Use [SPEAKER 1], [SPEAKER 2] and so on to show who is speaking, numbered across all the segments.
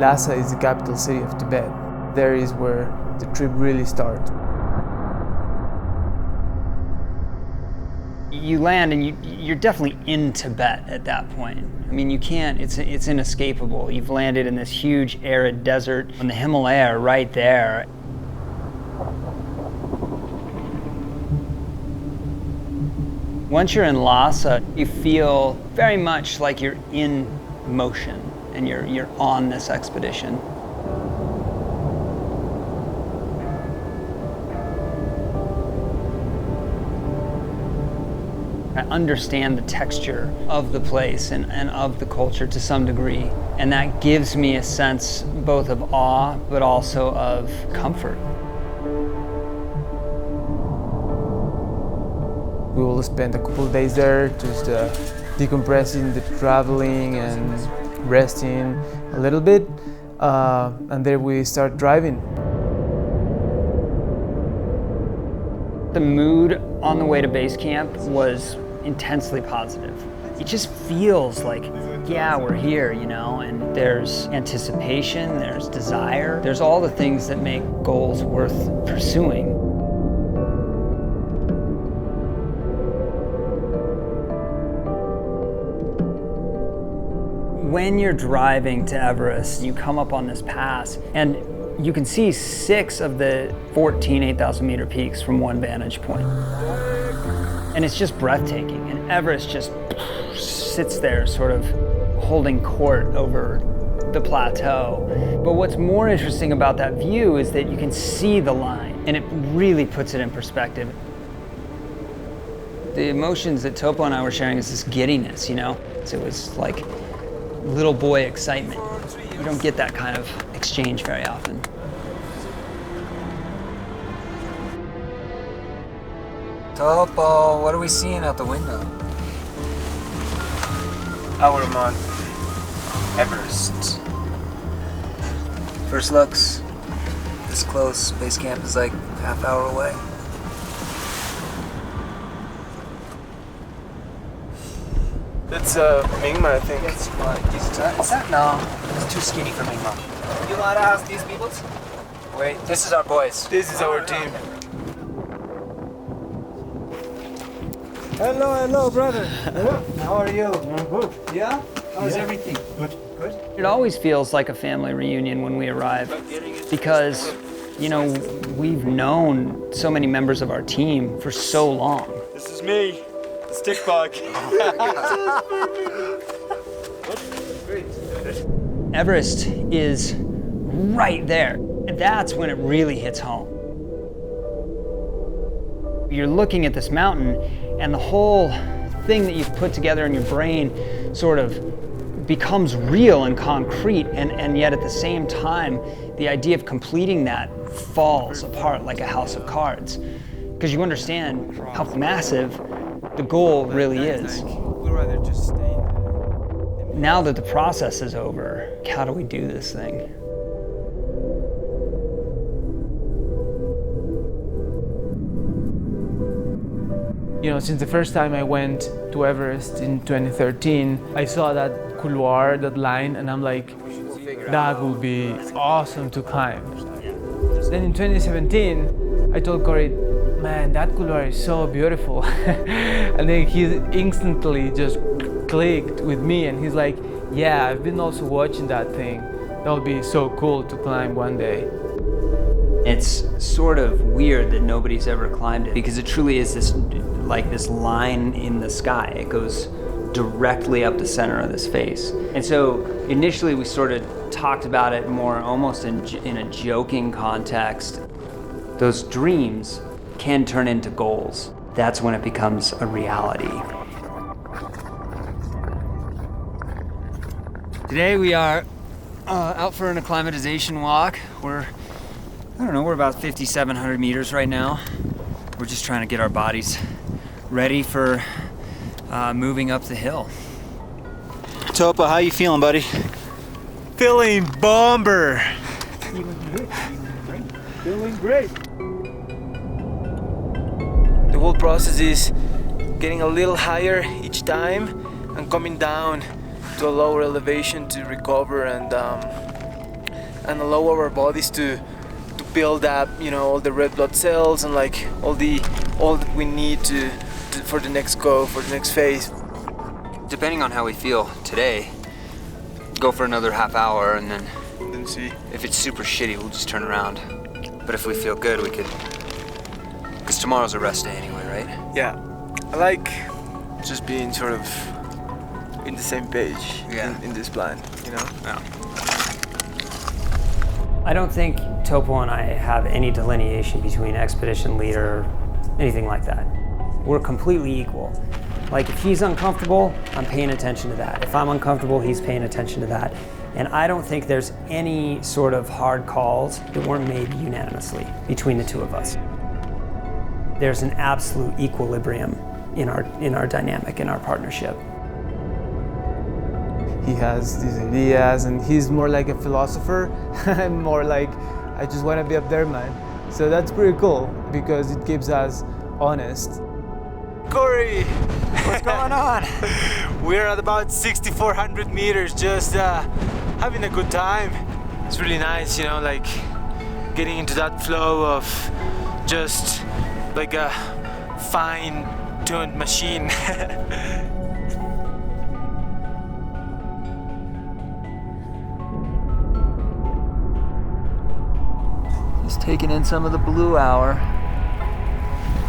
[SPEAKER 1] Lhasa is the capital city of Tibet. There is where the trip really starts.
[SPEAKER 2] You land and you're definitely in Tibet at that point. I mean, you can't, it's inescapable. You've landed in this huge arid desert, and the Himalaya are right there. Once you're in Lhasa, you feel very much like you're in motion and you're on this expedition. I understand the texture of the place and of the culture to some degree, and that gives me a sense both of awe but also of comfort.
[SPEAKER 1] We will spend a couple of days there just decompressing, the traveling and resting a little bit, and then we start driving.
[SPEAKER 2] The mood on the way to base camp was intensely positive. It just feels like, yeah, we're here, you know, and there's anticipation, there's desire, there's all the things that make goals worth pursuing. When you're driving to Everest, you come up on this pass and you can see 6 of the 14 8,000 meter peaks from one vantage point. And it's just breathtaking. And Everest just sits there sort of holding court over the plateau. But what's more interesting about that view is that you can see the line and it really puts it in perspective. The emotions that Topo and I were sharing is this giddiness, you know? So it was like little boy excitement. You don't get that kind of exchange very often.
[SPEAKER 3] Topo, what are we seeing out the window?
[SPEAKER 1] Our Mount Everest.
[SPEAKER 3] First looks, this close. Base camp is like a half hour away.
[SPEAKER 1] That's Mingma, I think.
[SPEAKER 3] It's what? Is that? No, it's too skinny for Mingma. You want to ask these people? Wait, this is our boys.
[SPEAKER 1] This is our team.
[SPEAKER 4] Hello, brother. How are you? I'm good.
[SPEAKER 3] Yeah? How's everything?
[SPEAKER 4] Good.
[SPEAKER 3] Good?
[SPEAKER 2] It always feels like a family reunion when we arrive because, you know, we've known so many members of our team for so long.
[SPEAKER 4] This is me, the stick bug.
[SPEAKER 2] Everest is right there. And that's when it really hits home. You're looking at this mountain and the whole thing that you've put together in your brain sort of becomes real and concrete, and yet at the same time, the idea of completing that falls apart like a house of cards. Because you understand how massive the goal really is.
[SPEAKER 1] We'd rather just stay.
[SPEAKER 2] Now that the process is over, how do we do this thing?
[SPEAKER 1] You know, since the first time I went to Everest in 2013, I saw that couloir, that line, and I'm like, that would be awesome to climb. Then in 2017, I told Cory, man, that couloir is so beautiful. And then he instantly just clicked with me, and he's like, yeah, I've been also watching that thing. That would be so cool to climb one day.
[SPEAKER 2] It's sort of weird that nobody's ever climbed it because it truly is this line in the sky. It goes directly up the center of this face. And so initially we sort of talked about it more almost in a joking context. Those dreams can turn into goals. That's when it becomes a reality. Today we are out for an acclimatization walk. We're about 5,700 meters right now. We're just trying to get our bodies ready for moving up the hill.
[SPEAKER 4] Topo, how you feeling, buddy?
[SPEAKER 1] Feeling bomber!
[SPEAKER 4] Feeling great.
[SPEAKER 1] The whole process is getting a little higher each time and coming down to a lower elevation to recover and and allow our bodies to build up, you know, all the red blood cells and like all that we need to for the next phase.
[SPEAKER 3] Depending on how we feel today, go for another half hour and then
[SPEAKER 1] See.
[SPEAKER 3] if it's super shitty, we'll just turn around. But if we feel good, we could, because tomorrow's a rest day anyway, right?
[SPEAKER 1] Yeah, I like just being sort of in the same page in this plan, you know?
[SPEAKER 3] Yeah.
[SPEAKER 2] I don't think Topo and I have any delineation between expedition leader, anything like that. We're completely equal. Like if he's uncomfortable, I'm paying attention to that. If I'm uncomfortable, he's paying attention to that. And I don't think there's any sort of hard calls that weren't made unanimously between the two of us. There's an absolute equilibrium in our dynamic, in our partnership.
[SPEAKER 1] He has these ideas and he's more like a philosopher. I'm more like, I just want to be up there, man. So that's pretty cool because it keeps us honest. Cory!
[SPEAKER 4] What's going on?
[SPEAKER 1] We're at about 6,400 meters, just having a good time. It's really nice, you know, like getting into that flow of just like a fine-tuned machine.
[SPEAKER 3] Just taking in some of the blue hour,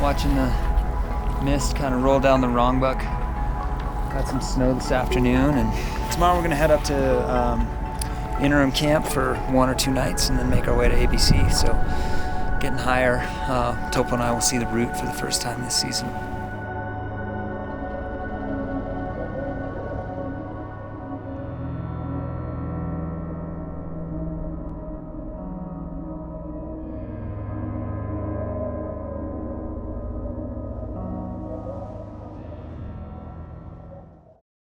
[SPEAKER 3] watching the mist kind of roll down the Rongbuk. Got some snow this afternoon, and tomorrow we're gonna head up to interim camp for 1 or 2 nights and then make our way to ABC. So getting higher, Topo and I will see the route for the first time this season.